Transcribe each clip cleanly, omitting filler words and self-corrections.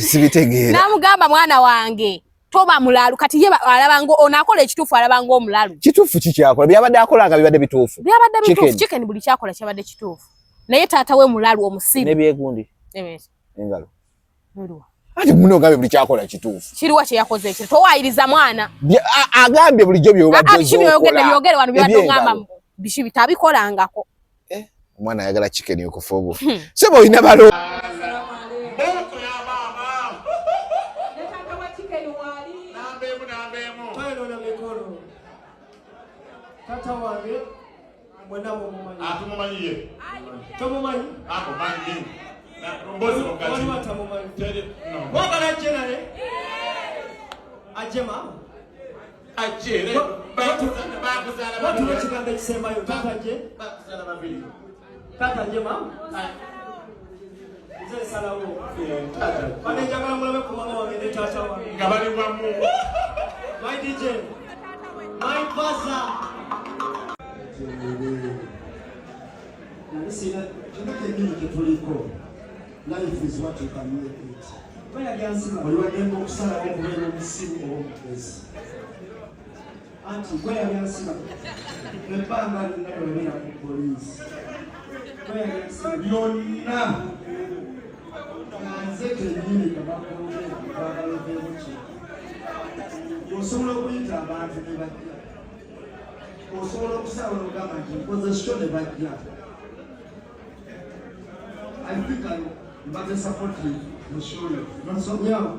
sibitegeera namugamba mwana wange toba mulalu kati ye alabango onakola ekitufu alabango omulalu kitufu kikyakola byabadde akolanga bibadde bituufu chicken buli kyakola kyabadde kituufu naye taata we mulalu omusiru nebyegundi engalo mulwa ati muno gabe buli kyakola kituufu kiriwa kye yakoze ekyo towayiriza mwana agambye bulijjo byobadde byogere wano byabadde ngamba bishi bitabikolangako omwana ayagala chicken yokufubu sebo ina balo Tata wange mwenda mumanyi. Tumumanyiye. Tumumanyi? Ako manyi. Na mbozi wakati. Wali watamumanyi. No. Wabala jenale? Ajema? Ajere. Bakuzala watu wachikanda kisema yo tata je? Bakuzala babili. Tata jema? Nze sala wo. Tata. Bane jagala mulabe ku mama wange ne tata wange. Ngabali wa mu. My DJ. My father. Listen, life is what you can make it. When you are able to sell a very simple place. Auntie, where are you seeing? The band is never been a police. Where are you seeing? You're not. You're so low in the osobola okusaba olugamba nti nkoze shone bajja I think I'm but supportive to show you nosomyawo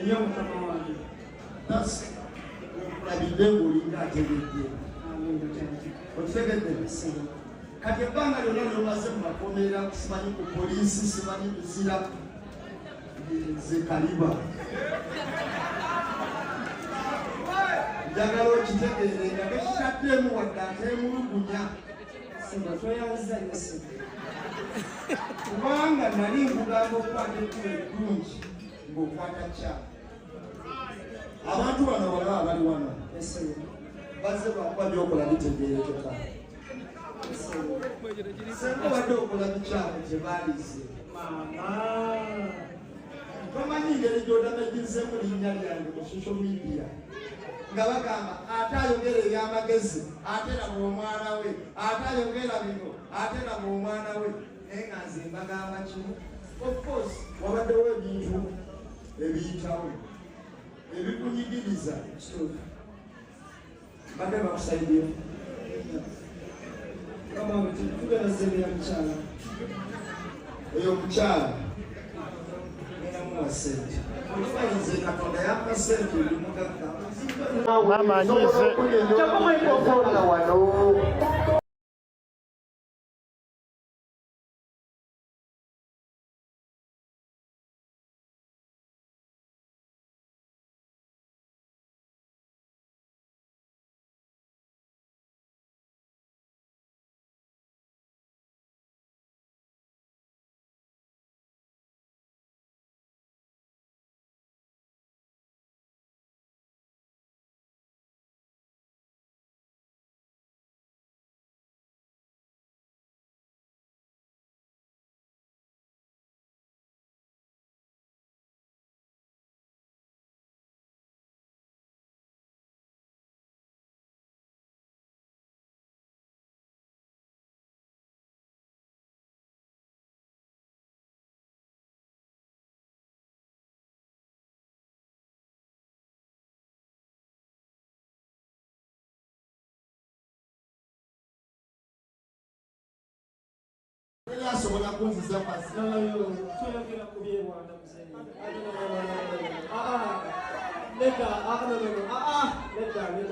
niyo mutama wange that's labidde ng'olinga ategedde otegedde kati ebbanga lyonna lyomaze mu makomera simanyi ku poliisi simanyi bizira zekaliba njagala okitegeere nga tekitaddemu wadde ateemulugunya sinatweyanza yose kubanga nali nkugamba okukwata ekkubo eddungi ng'okwata kyala abantu bano balaba abali wano bazze bakuba byokola bitegeerekeka senga badde okola bikyalo gye baalize tomanyi ngeri gy'odamejjizemu linnya lyange mu social media nga bagamba ate ayogera ebyamagezi ate laba omwana we ate ayogera bino ate laba omwana we naye nga nze mbagamba kimu of course wabaddewo ebintu ebiyitawo ebikunyigiriza badde bakusaidiyo eyo mukyala sente okimanyize katonda yampa sente oli mugagga amanyize wano asobola kunziza pasi toyogera ku byewanda muzee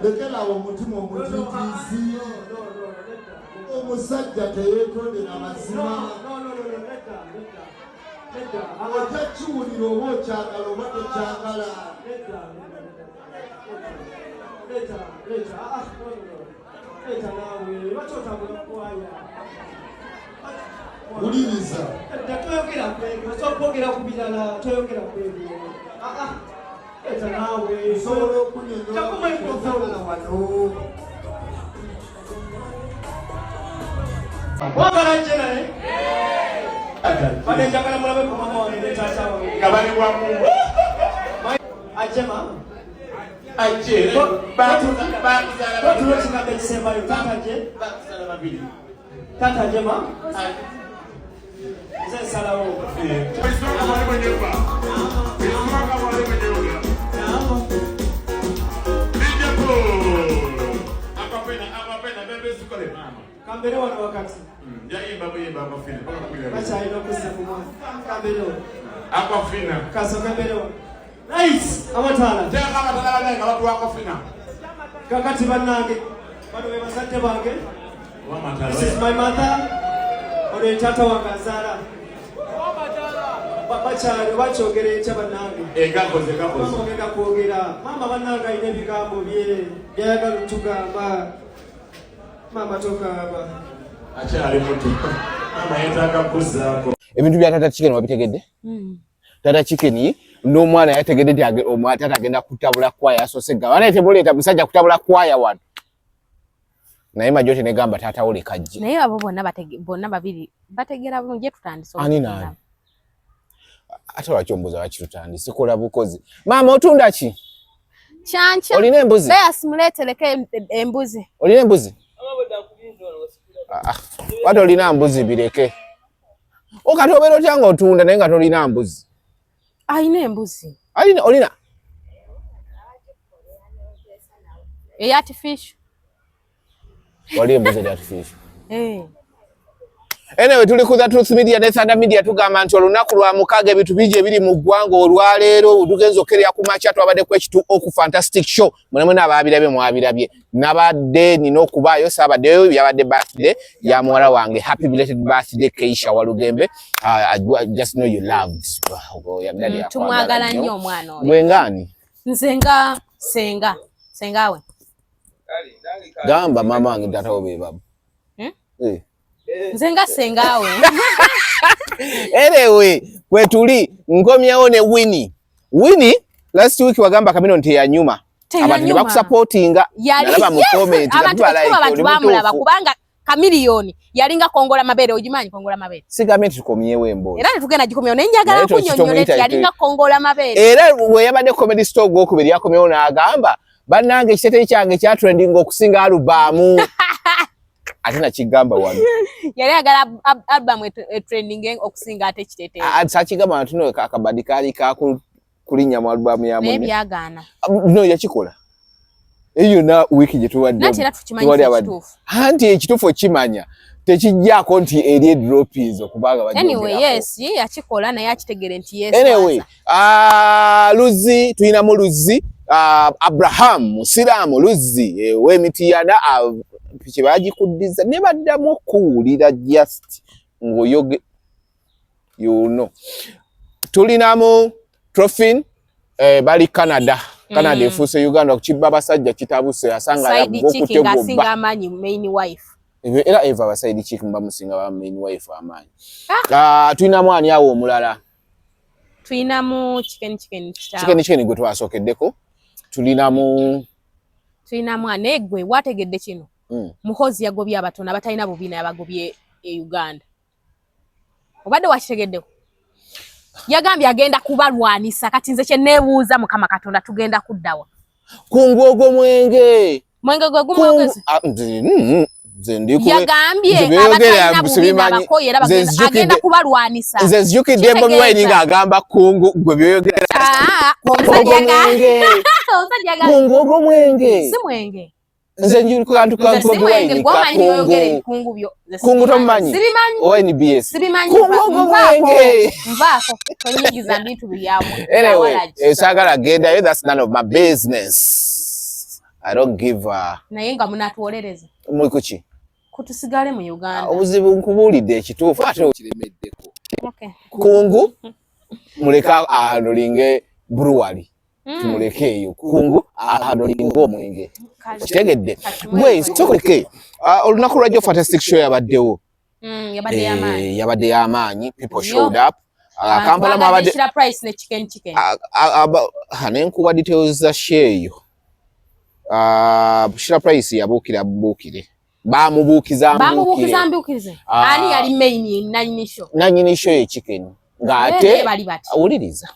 lekerawo omutima omutiitiisi omusajja teyeetondera mazima otakiwulira oba okyagala oba tokyagala wuliriza toyogera kwebyo sokwogera ku birala toyogera kwebyo eta naawe osobola okunyonyola wano wagala nje naye Bade njagala mulabe ku mama wange ne taata wange. Kabali wamu. Ajema. Aje. Batu wetinga bekisemba yo tata je. Tata jema. Nze salawo. Kambere wano wakati. Bacha ino kusifu mwana. Kambere wano. Aquafina. Kaso kambere wano. Nice. Amatala. Tega amatala naye ngabatu Aquafina. Kakati banange. Bado be basante bange. Wamatala. This is my mother. Ono tata wanganzala. Bacha bachogere cha banange. Gakoze. Mama ngenda kuogera. Mama bananga ine bigambo bye. Byagala tugamba. Mama toka hapa. Acha ali mutu. Mama yataka kuzako. Ebintu bya Tata Chicken wabitegedde? Tata Chicken n'omwana yategedde nti omwana agenda kutabula kwaya asosega. Wanaite muleeta musajja kutabula kwaya wano. Naye Majote ne gamba taata ole kajje. Naye abo bonna babiri bategera bulungi tutandise. Ani nani? Ate wakyombuza wakitutandise kola bukozi. Mama otunda ki? Chancha. Olina embuzi? Beya simuleetereke embuzi. Olina embuzi? Watu olina mbuzi bireke. Okatobero otya otunda naye nga tolina mbuzi. Ayina embuzi. Olina? Artificial. Wali embuzi artificial. Anyway, tuli ku Truth Media ne Thunder Media tugamba nti olunaku lwa mukaaga ebintu bingi ebiri mu ggwanga olwaleero tugenza okerera ku makya twabadde ku ekitu oku Fantastic Show mwe n'ababirabye mwabirabye nabadde nina okubaayo saabaddeyo yabadde birthday ya muwala wange. Happy belated birthday Keisha Walugembe. I just know you loved tumwagala nnyo omwana oyo. Gwe ngani? Nze nga sengawe. Gamba mama wange tata obe baba. Nze nga sengawe. Anyway, kwe tuli nkomyewo ne Winnie last week wagamba Kamino nti ya nyuma. Abantu ne bakusupportinga nalaba mu comment abantu bamulaba kubanga Kamiliyoni yalinga kongola mabere ojimanyi kongola mabere. Sigamenti tukomyewo embo. Era tugenda gikomyewo nenjagala kunnyonnyola yalinga kongola mabere. Era we yabadde comedy store gwokubiri yakomyewo n'agamba bannange ekitete kyange kya trending okusinga alubamu. Ate nakigamba wano. Yali agala album trending okusinga ate kitete. Sakigamba tuno akabadi kali ka kulinya mu album ya munne. Byagaana. No yakikola. Eyo na wiki gye tuwadde. Natera tukimanyi ekituufu. Anti ekituufu okimanya tekijjaako nti eri dropies okubanga bajja. Anyway, yes, yakikola naye akitegere nti yes. Anyway, Luzi tulina mu Luzi, Abraham Musiramu Luzi w'emitiyana piki bagikuddiza ne baddamu okuwulira just ng'oyoge you know. Tulinamu Trofin bali Canada efuuse Uganda okukibba abasajja kitabuse asanga yagokutegobba asinga amanyi main wife. Era Eva basaidi chick mba musinga ba main wife amanyi. Tulinamu ani awo omulala. Tulinamu chicken gwe twasokeddeko. Tulinamu anegwe wategedde kino. Muhozi yagobye abatona batalina bubina yabagobye Uganda. Obadde wakitegeddeko. Yagambye agenda kubalwanisa kati nze kye neebuuza Mukama Katonda tugenda kuddawa. Kungu ogwo mwenge gwe gumwogeze. Yagambye abatalina bubina abakoyera agenda kubalwanisa. Nze nzijukidde Bobi Wine ng'agamba kungu gwe byoyogera. Kungu ogwo mwenge. Si mwenge. Nze njuri ku kantu ka Bobi Wine kungu tomanyi ONBS kungu mwenge mvako tonyigiza bintu byamu. Anyway, esagala genda that's none of my business. I don't give naye nga munatuolereze muri kuki kutusigale mu Uganda obuzibu nkubulidde ekituufu ate okiremeddeko. Kungu muleka ahandolinge brewery tumuleke eyo kungu ahandolinge omwenge kitegedde gwe sokoleke olunaku lwajjo Fantastic Show yabaddewo yabadde y'amaanyi people showed up Kampala mabadde shira price ne chicken nenkuba details za share yo shira price yabuukire bamubuukiza mbukirize ani yali main nanyini show ye chicken ngate awuliriza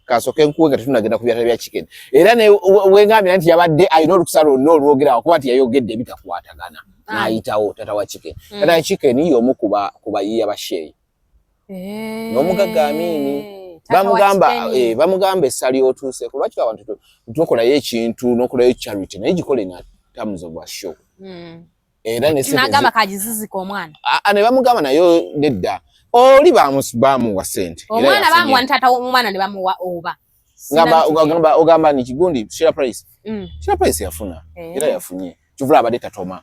kasoke nkuwe tunagenda ku byata bya chicken era ne wengambira nti yabadde ayino lukusalo no lwogera okuba ati yayogedde bitakwatagana nayitawo tata wa chicken tata wa chicken yomu kuba yiya basheyi n'omugagga Amini bamugamba essali otuuse kulwaki abantu tukola ekintu n'okola charity naye gikole na terms of a show era ne nagamba kajizizika omwana ne bamugamba nayo nedda oli bamuwa sente omwana bamuwa ntata omwana ne bamuwa oba ogamba ni kigundi share price share price yafuna era yafunye kivula abadde tatoma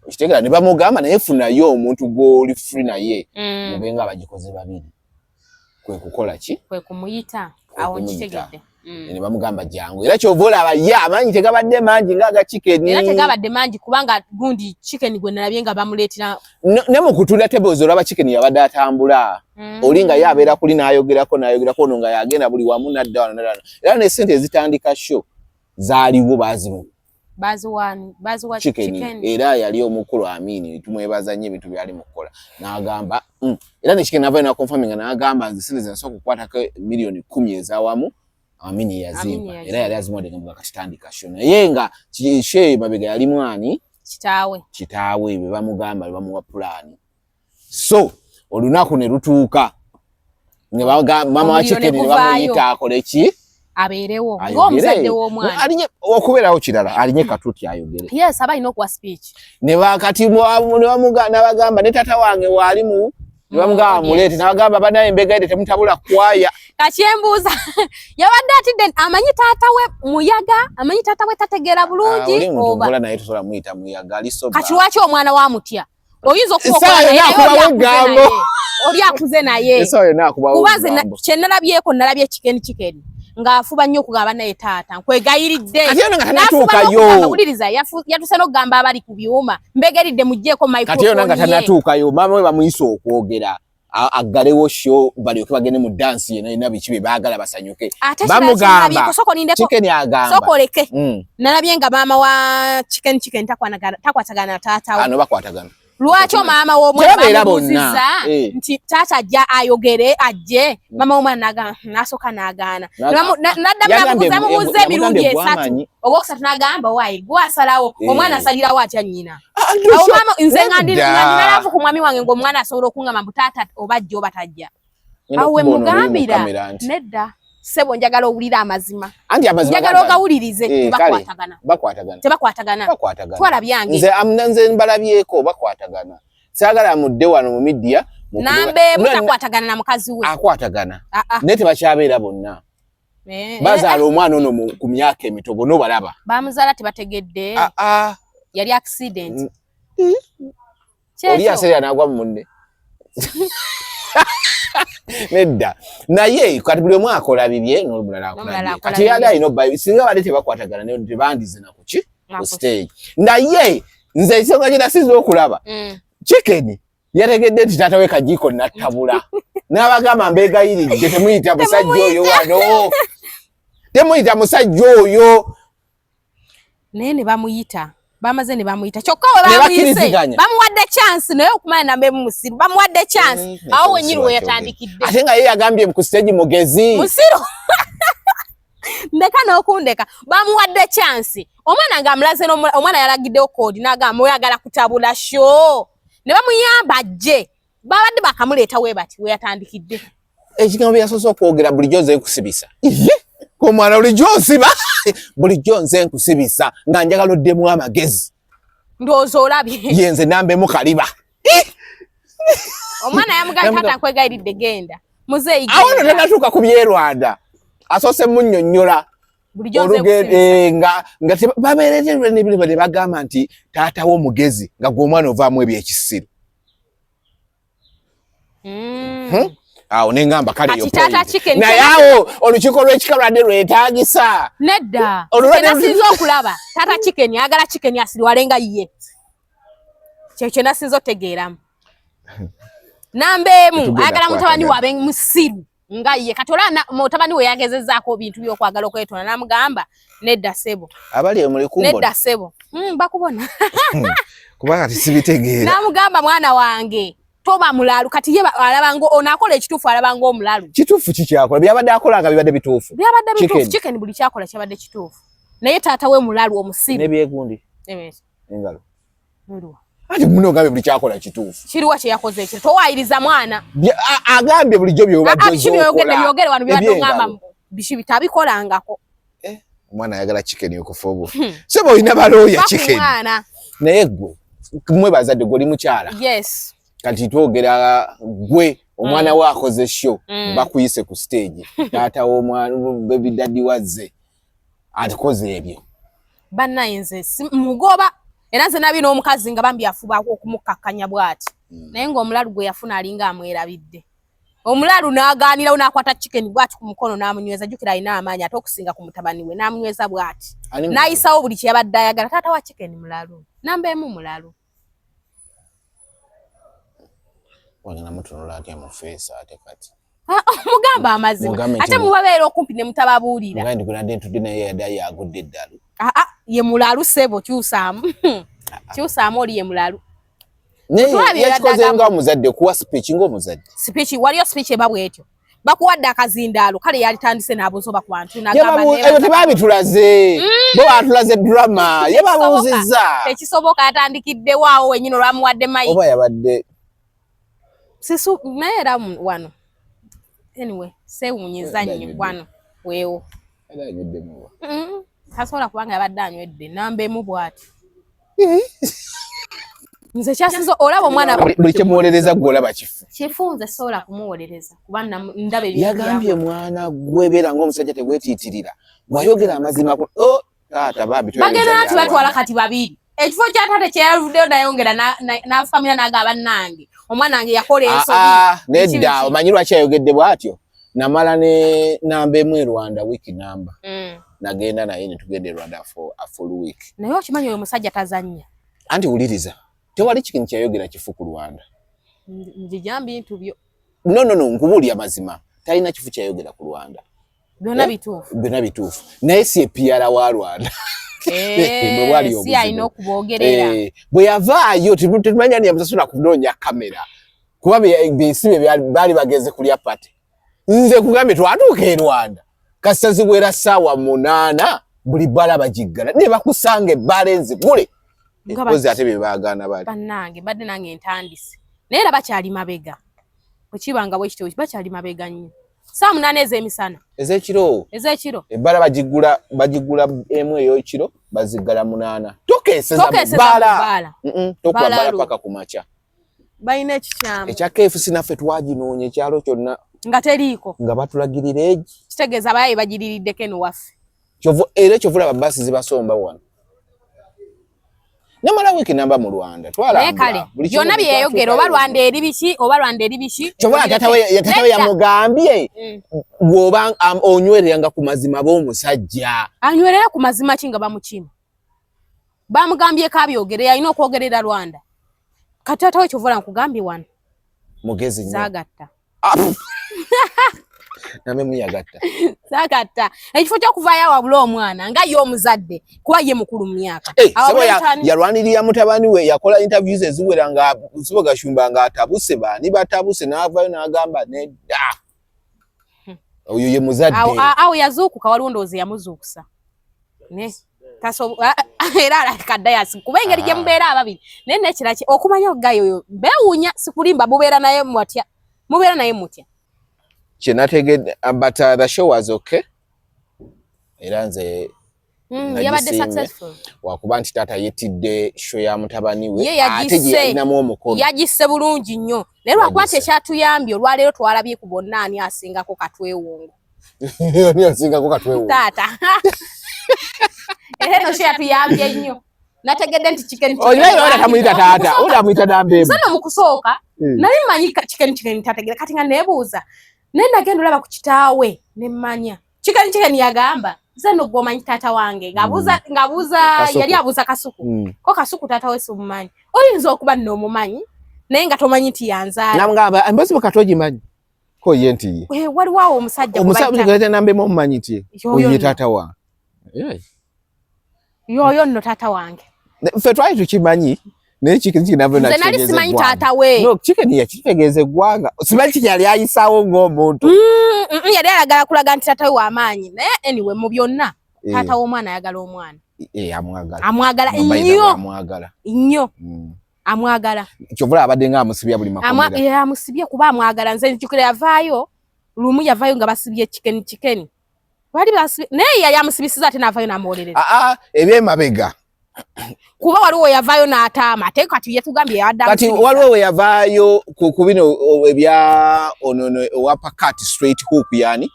kitegera ne bamugamba naye funa yo omuntu goli free naye mubenga abagikoze babiri kwe kukola ki kwe kumuyita awo kitegedde ne bamugamba jangu era kyovola abaya amanyi tegabadde mangi ngaga chicken era tegabadde mangi kubanga gundi chicken gwe nalabye nga bamuletira ne mu kutunda tables olaba chicken yabadde atambula olinga yabeera kuli nayogerako ono nga yagenda buli wamu nadda era ne sente zitandika show zaaliwo baziwa chicken era yali omukulu Amini tumwebaza nnyo ebintu byali mukola n'agamba era ne chicken nava na confirming n'agamba nzisente zinasoka kukwatako milioni 10 ezawamu Amini yazimba era yali azimwade nga katandika show naye nga kishe mabega yali mwani kitaawe be bamugamba bamuwa plan so olunaku ne lutuuka ne mama wa chicken ne bamuyita akole ki abeerewo ng'omuzadde w'omwana alinye okubeerawo kirala alinye katuuti ayogere yes abalina okuwa speech ne bakati n'abagamba ne tata wange waalimu ne bamugamba muleete n'abagamba banaye embegaide temutabula kwaya kakyembuuza yabadde atidde amanyi taata we muyaga amanyi taata we tategeera bulungi oba naye tusobola muyita muyaga alisoba kati lwaki omwana wamutya oyinza oli akuze naye kubaze kyenalabyeko nalabye chicken ng'afuba nnyo okugamba naye taata nkwegayiridde nawuliriza yatuse n'okugamba abali ku byuma mbegeridde mugjeeko microphone kati yona nga tanatuukayo maama we bamuyise okwogera aggalewo show balyoke bagende mu dance ye nalina biki bye baagala basanyuke bamugamba chicken agamba sokoleke nalabye nga maama wa chicken takwatagana na taata we ano bakwatagana lwaki maama w'omwana bamubuuziza nti taata ajja ayogere ajje maama w'omwana n'asooka n'agaana nadda mubuuza emirundi 3 ogwokusatu n'agamba waayi gwasalawo omwana asalirawo atya nnyina awo maama nze nga ndinalaavu ku mwami wange ng'omwana asobola okungamba mbu taata oba ajja oba tajja awo we mugambira nedda sebo njagala owulira amazima njagala ogawulirize tebakwatagana twala byange nze mbalabyeko bakwatagana saagala mudde wano mu media nambe mutakwatagana na mukazi we akwatagana naye tebakyabeera bonna bazaala omwana ono ku myaka emitogo n'obalaba bamuzaala tebategedde yali accident oli aseera n'agwa mu munne nedda naye kati buli omwe akola bibye n'omulala akola kati yali alina obba singa badde tebakwatagana ne tebandize na kuki ku stage naye nze ensonga gye nasize okulaba chicken yategedde nti taata we kajiiko nattabula n'abagamba mbeegayiridde temuyita musajja oyo wano temuyita musajja oyo naye ne bamuyita bamaze ne bamuyita kyokka we bamuyise bamuwadde chance naye okumanya nambe musiru bamuwadde chance awo wenyini we yatandikidde ate nga ye yagambye ku stage mugezi musiru ndeka n'okundeka bamuwadde chance omwana ng'amulaze omwana yalagiddewo koodi n'agamba oyagala kutabula show ne bamuyamba ajje babadde bakamuleeta we bati we yatandikidde ekigambo bye yasoose okwogera bulijjo nze nkusibisa omwana bulijjo nsiba bulijjo nze nkusibisa nga njagala oddemu amagezi ndowooza olabye yenze nambemu kaliba omwana yamugambye taata nkwegayiridde genda muzeeyi awo no tenatuuka ku byerwanda asoose munnyonnyola nga babeereterwe n'ebintu ne bagamba nti taata w'omugezi nga gw'omwana ovaamu ebyekisiru awo nengamba kale naye awo olukiiko lw'ekika lwadde lwetaagisa nedda nasinza okulaba taata chicken ayagala chicken asiriwalenga ye kyekyo nasinza otegeeramu nambeemu ayagala mutabani waabe musiru ngaye katola na mutabani we yagezezaako bintu byokwagala okwetona namugamba nedda sebo abali muri kumbona nedda sebo bakubona kuba kati sibitegeera namugamba mwana wange toba mulalu kati ye alabango onakola ekitufu alabango omulalu kitufu kikyakola byabadde akolanga bibadde bitufu chicken buli kyakola kyabadde kitufu naye taata we mulalu omusiru nebyegundi engalo nduwa ati muno gabe buli kyakola kitufu kiriwa kye yakoze ekyo towayiriza mwana agambye bulijjo byobadde byogere wano byobadde ngamba bishi bitabikolangako omwana ayagala chicken yokufobo sebo olina balooya chicken naye gwe mwe bazadde gwe oli mukyala yes kati twogera gwe omwana we akoze show bakuyise ku stage taata w'omwana baby daddy wazze atikoze ebyo bannayenze mugoba era nze nabi n'omukazi nga bambi afuba okumukakkanya bw'ati naye ng'omulalu gwe yafuna alinga amwerabidde omulalu n'agaanirawo n'akwata chicken bw'ati ku mukono n'amunyweza jjukira alina amaanyi ate okusinga ku mutabani we n'amunyweza bw'ati n'ayisawo buli kye yabadde ayagala taata wa chicken mulalu namba emu mulalu wagana mutunula atya mu face ate kati mugamba amazima ate mubabeera okumpi ne mutababuulira ngandi kunadde ntudde naye yadde yagudde eddalu ye mulalu sebo kyusaamu kyusaamu oli ye mulalu yakikoze nga omuzadde kuwa speech ng'omuzadde speech waliyo speech eba bwetyo bakuwadde akazindaalo kale yalitandise n'abuuza oba ku bantu ebyo tebaabitulaze bo baatulaze drama ye babuuzizza tekisoboka yatandikiddewo awo wenyini olwamuwadde mayi oba yabadde sisu naye era wano anyway sewunyiza nnyo wano weewo tasobola kubanga yabadde anywedde namba emu bw'ati nze kyasizo olaba omwana buli kyemuwolereza gwe olaba kifu kifunze sobola kumuwolereza kuba ndaba yagambye mwana gwebeera ng'omusajja tegwetiitirira bw'ayogera amazima taata bagenda nati batwala kati babiri ekifo kya taata kyeyaluddeyo nayongera n'afamira n'agamba nange omwana wange yakola ensobi nedda omanyi lwaki ayogedde bw'atyo namala ne namba emu e Rwanda wiiki namba nagenda naye ne tugenda e Rwanda a full week naye okimanyi oyo musajja tazannya anti wuliriza tewali kikintu kyayogera kifu ku Rwanda nzija bintu byo no nkubuulya mazima talina kifu kyayogera ku Rwanda byonna bituufu naye si epiara wa Rwanda si alina okuboogerera bwe yavaayo tetumanya ni yamusasula kunoonya kamera kuba bensi baali bageze kulya pate nze kugambye twatuuka e Rwanda kasita ziwera ssaawa 8 buli bbala bagiggala ne bakusanga ebbala enzigule ekozi ate bye baagaana bali bannange badde nange entandise naye era bakyali mabega bwekibanga bwekityo bakyali mabega nnyo saa 8 ez'emisana ez'ekiro ebbala bagigula emu ey'ekiro baziggala 8 tokeeseza bbala tokuba bbala paka ku makya balina ekikyamu ekya KFC naffe twaginoonya ekyalo kyonna nga teriiko nga batulagirira egi kitegeeza abayayi bagiririddeko eno waffe era ekyovula babaasi zibasomba wano namala wiiki namba mu Rwanda naye kale byonna bye yayogera oba Rwanda eri biki kyovula tatawe yamugambye bw'oba onywereranga ku mazima b'omusajja anywerera ku mazima ki nga bamukima bamugambyeko abyogere alina okwogerera Rwanda kati tatawe kyovula nkugambye wano mugezi nnyo zaagatta name muyagatta zaagatta ekifo ky'okuvaayo awabula omwana nga ye omuzadde kuba ye mukulu mu myaka yalwanirira mutabani we yakola interviews eziwera nga Sibo Gashumba nga atabuse baani batabuse n'avaayo n'agamba nedda oyo ye muzadde awo yazuukuka waliwo ndowooza yamuzuukusa era alakadayasi kuba engeri gye mubeera ababiri naye nekiraki okumanya ogayo oyo beewuunya sikulimba mubeera naye mutya kyenategedde but the show was okay era nze yabadde successful wakuba nti taata yettidde show ya mutabani we ate gye yalinamu omukono yagisse bulungi nnyo naye lwakuba nti ekyatuyambye olwaleero twalabye ku bonna ani asingako katwewungu taata era eno show yatuyambye nnyo nategedde nti chicken tamuyita taata odamuyita nambeemu zano mu kusooka nali mmanyi chicken tategera kati nga neebuuza naye nagenda olaba ku kitaawe ne mmanya chicken yagamba zano gwomanyi taata wange ng'abuuza yali abuuza Kasuku ko Kasuku taata we simumanyi oyinza okuba nno omumanyi naye nga tomanyi nti yanzaala namugamba mbazi bwe kati ogimanyi ko yenti waliwo omusajja omusajja nambe mu manyiti oyo tata wa yoyo nno tata wange ffe twali tukimanyi naye chicken kinavyo na chicken nali simanyi tata we no chicken yakitegeze gwanga simanyi yali ayisawo ng'omuntu yali ayagala kulaga nti tata we w'amaanyi naye anyway mu byonna tata w'omwana ayagala omwana amwagala nnyo amwagala kyovula abadde nga amusibya buli makomera amusibye kuba amwagala nze njukira yavaayo lumu yavaayo nga basibye chicken bali basibye naye yali amusibisiza ate n'avaayo n'amuwolereza ebyemabega kuba waliwo yavaayo n'ataama ate kati yetugambye yadda kati waliwo yavaayo ku bino ebya onono owapakati straight hook yani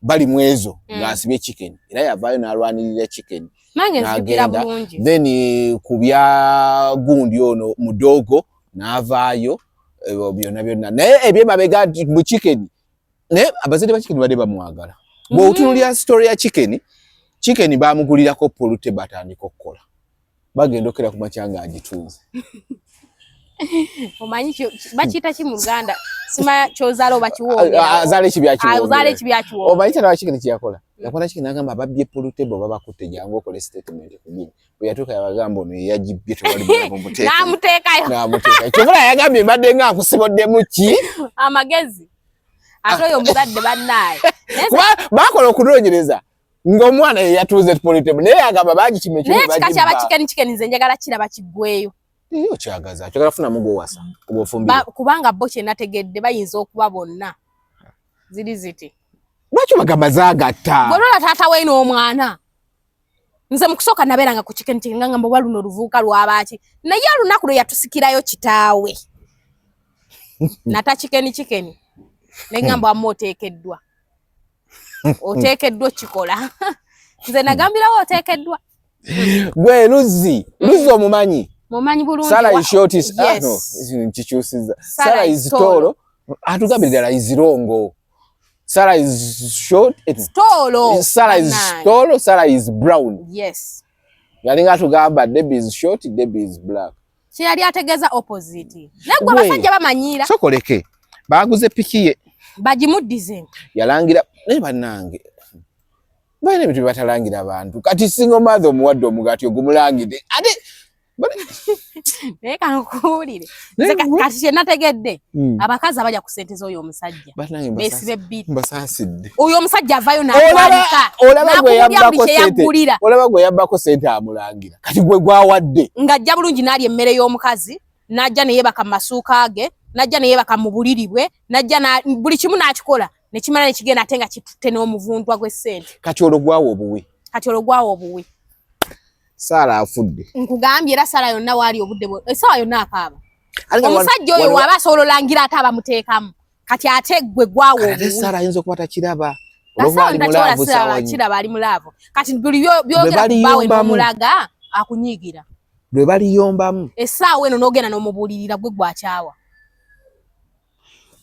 bali mwezo ng'asibye chicken era yavaayo n'alwanirira chicken nange nzikira bulungi then kubya gundi ono mudogo n'avaayo byonna naye ebyemabega mu chicken naye abazadde ba chicken badde bamwagala bw'otunuulira story ya chicken baamugulirako polute batandika okukola bagenda okera ku makyanga agitunze omanyi bakiyita ki mu Luganda sima kyozaala oba kiwongera azaala ekibyakiwongera omanyi kyala wa chicken kyeyakola yakola chicken agamba babbye polute bo babakutte jangu okole statement kugini bwe yatuuka yabagamba ono yeyagibbye tewali n'amuteekayo kyovula yagambye mbadde nga akusiboddemu ki amagezi ate oyo omuzadde bannaaye kuba bakola okunoonyereza ng'omwana ye yatuuze polite naye agamba bagikime naye kika kyaba chicken nze njagala kiraba kiggweyo iyo kyagaza kyagala funamu gw'owasa obwofumbire kubanga bo kye nategedde bayinza okuba bonna ziri ziti lwaki bagamba zaagatta bw'olwala taata we n'omwana nze mu kusooka nabeeranga ku chicken nga ngamba oba luno oluvubuka lwabaaki naye olunaku lwe yatusikirayo kitaawe nata chicken ne ngamba wamma oteekeddwa kikola nze nagambirawo oteekeddwa gwe Luzzi omumanyi bulungi Sarah is short is nkikyusiza Sarah is tall atugambire ddala is rongo Sarah is short Sarah is tall Sarah is brown yes yalinga atugamba Debbie is short Debbie is black kyeyali ategeeza opposite nagwe abasajja bamanyira sokoleke baguze piki ye bagimuddize yalangira naye bannange bayina ebintu batalangira abantu kati single mother omuwadde omugati ogumulangide ate naye kankuwulire kati kye nategedde abakazi abajja ku ssente z'oyo omusajja beesibe bbiri mbasaasidde oyo omusajja avaayo n'atandika olaba gwe yabbako ssente amulangira kati gwe gwawadde ng'ajja bulungi n'alya emmere y'omukazi n'ajja ne yeebaka mu masuuka ge najja ne yeebaka mu buliri bwe najja buli kimu n'akikola ne kimala ne kigenda ate nga kitutte n'omuvuntwa gw'essente kati olwo gwawa obuwi Saara afudde nkugambye era Saara yonna waali obudde essaawa yonna akaaba omusajja oyo waba asobola olangira ate abamuteekamu kati ate gwe gwawa obuwi Saara ayinza okuba takiraba kiraba ali mulaavu kati buli byogera kubaawe n'omulaga akunyiigira lwe baliyombamu essaawa eno n'ogenda n'omubuulirira gwe gwakyawa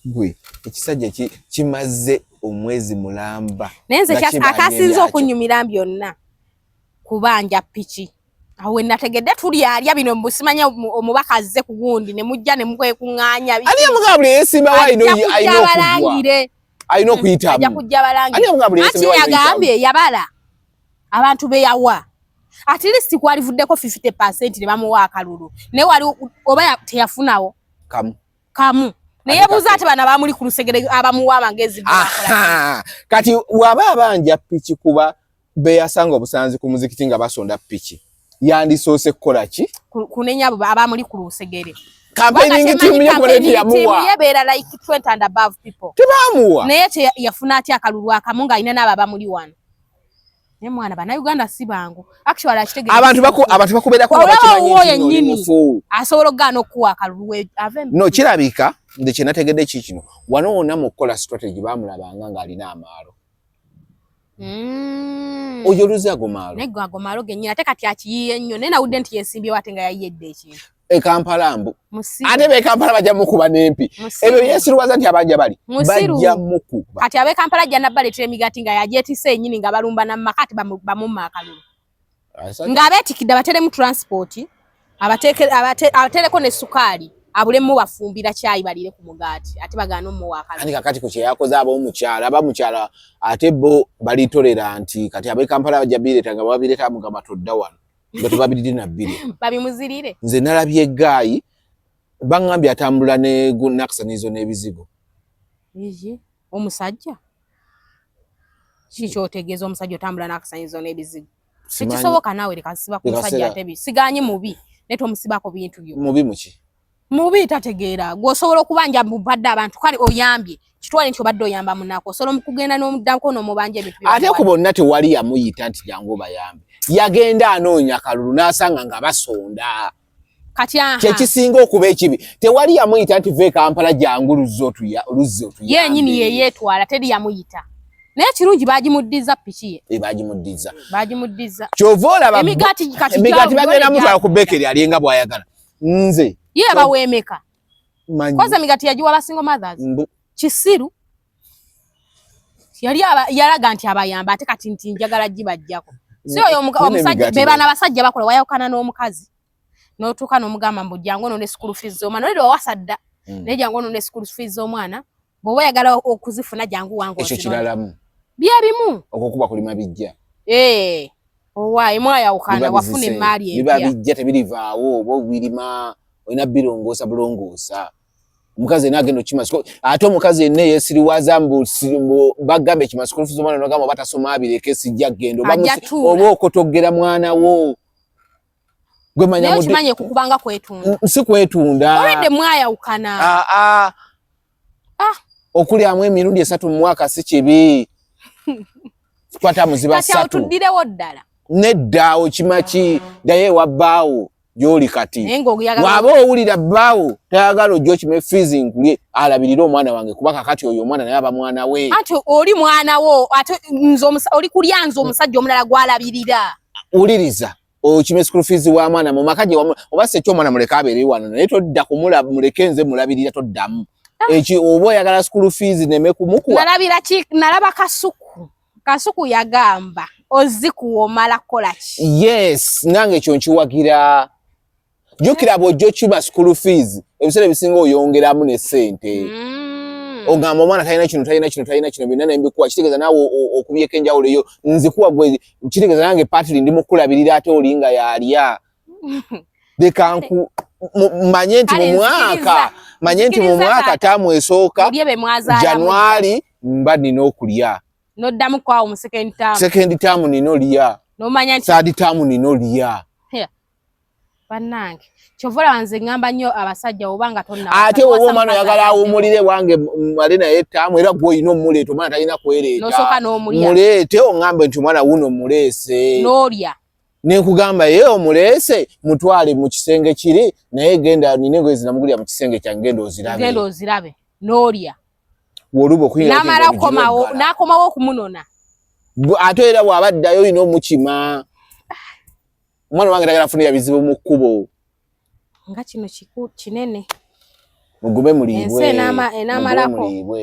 gwe ekisajja kimaze omwezi mulamba naye nze akasinza okunyumira byonna kubanja piki awe nategedde tuli alya bino mbusimanya omubaka azze ku gundi ne mujja ne mukwekuŋŋaanya ali amugabule yesimba waino ayino okuyitamu ajja kujja balangire ati yagambye yabala abantu be yawa at least kwalivuddeko 50% ne bamuwa akalulu naye wali oba teyafunawo kamu naye buza ate bana bamuli ku lusegere abamuwa amagezi kati waba abanja piki kuba beyasanga obusanzi ku muzikiti nga basonda piki yandisoose kukola ki kunenya abamuli ku lusegere campaigning team ye kwaleti yamuwa yebera like 20 and above people tebamuwa naye yafuna ati akalulu akamu nga ina naba bamuli wano ne mwana bana Uganda si bangu actually akitegera abantu bakubera ko bakimanyi nti asobola gano kuwa akalulu no kirabika nde kinategedde kikino wano wonna mu kola strategy bamulabanga nga alina amaalo oyo luzi agomalo nego agomalo genyina ate kati akiyiye nnyo naye nawudde nti yesimbye wate nga yayedde ekintu Kampala mbu ate be Kampala bajja mukuba nempi ebyo yesiruwaza nti abanja bali bajja mukuba kati abe Kampala jana bali tremigati nga yajetise ennyini nga balumba na makati bamumma akalulu nga abetikidde abatere mu transport abatereko ne sukali abulemu bafumbira chai balire ku mugati ate bagano mu wakala ani kakati ku kyeyakoze abo mukyala ate bo balitolera nti kati abe Kampala bajabire tanga babireta mugamba todda wano ngo tubabiridi na bbiri babimuzirire nze nalabye gayi bangambye atambula ne gunnaksanizo n'ebizigo iji omusajja kikyotegeeza omusajja otambula n'akasanyizo n'ebizigo sikisoboka naawe leka siba ku musajja atebi siganye mubi neto omusibako bintu byo mubi muki mubi tategeera gwosobola okubanja mubadde abantu kale oyambye kitwale nti obadde oyamba munako osobola mukugenda n'omuddako n'omubanja ebintu byo ate ku bonna tewali yamuyita nti jangu bayambe yagenda anoonya kalulu n'asanga nga basonda kati kyekisinga okuba ekibi tewali yamuyita nti ve Kampala jangu luzzo yenyini yeyeetwala teri yamuyita naye kirungi bagimuddiza piki ye bagimuddiza kyova olaba emigati bagenda mutwala ku bekeri alinga bwayagala nze ye baweemeka kwanza emigati yagiwa abasingo mothers kisiru yalaga nti abayamba ate kati nti njagala gibajjako si oyo omusajja bebana abasajja bakola wayawukana n'omukazi n'otuuka n'omugamba mbu jangu ono ne school fees z'omwana olwo wasadda naye jangu ono ne school fees z'omwana bw'oba oyagala okuzifuna jangu wangu ekyo kiralamu byebimu okukuba kulima bijja owaayi mwayawukana wafuna emaali biba bijja tebirivaawo oba obirima olina birongoosa bulongoosa omukazi n'agenda okima ate omukazi yenna yeesiriwaza mbu bagamba ekima school fees omwana n'ogamba batasoma abireke sijja genda oba okotogera mwana wo naye okimanye kukubanga kwetunda si kwetunda olwedde mwayawukana okulyamu emirundi 3 mu mwaka si kibi kwata muziba 3 kati otuddirewo ddala nedda okimaki daye wabbaawo gyoli kati waba owulira bbaawo tayagala ojja okime fees nkulye alabirira omwana wange kuba kakati oyo omwana naye aba mwana we ate oli mwana wo ate oli kulya nze omusajja omulala gwalabirira uliriza okime school fees wa mwana mu makaje oba se kyo mwana muleka abeere wano naye todda kumulaba muleke nze mulabirira toddamu eki oba oyagala school fees neme kumukuwa nalaba kasuku yagamba ozikuwa omala kola ki yes nange ekyo nkiwagira jukira bw'ojja okiba school fees ebiseera ebisinga oyongeramu ne ssente ogamba omwana talina kino byonna nembikuwa kitegeeza naawe okubyeko enjawulo eyo nzikuwa gwe kitegeeza nange patiri ndi mukulabirira ate olinga yalya leka manye nti mu mwaka taamu esooka January mba nina okulya noddamu kwawo mu second term nina olya nomanya nti third term nina olya bannange kyovola wanze ngamba nnyo abasajja obanga tonna ate oba omwana oyagala awumulire wange ale naye ttaamu era gwe olina omuleeta omwana talina kwereeta nosooka n'omulya muleete ongambe nti omwana wuno muleese n'olya nenkugamba ye omuleese mutwale mu kisenge kiri naye genda nina engoye zinamugulira mu kisenge kyange genda ozirabe n'olya woluba okuyingira n'amala n'akomawo okumunona ate era bw'abaddayo olina omukima omwana wange tagala afunira bizibu mu kkubo nga kino kinene mugume mulibwe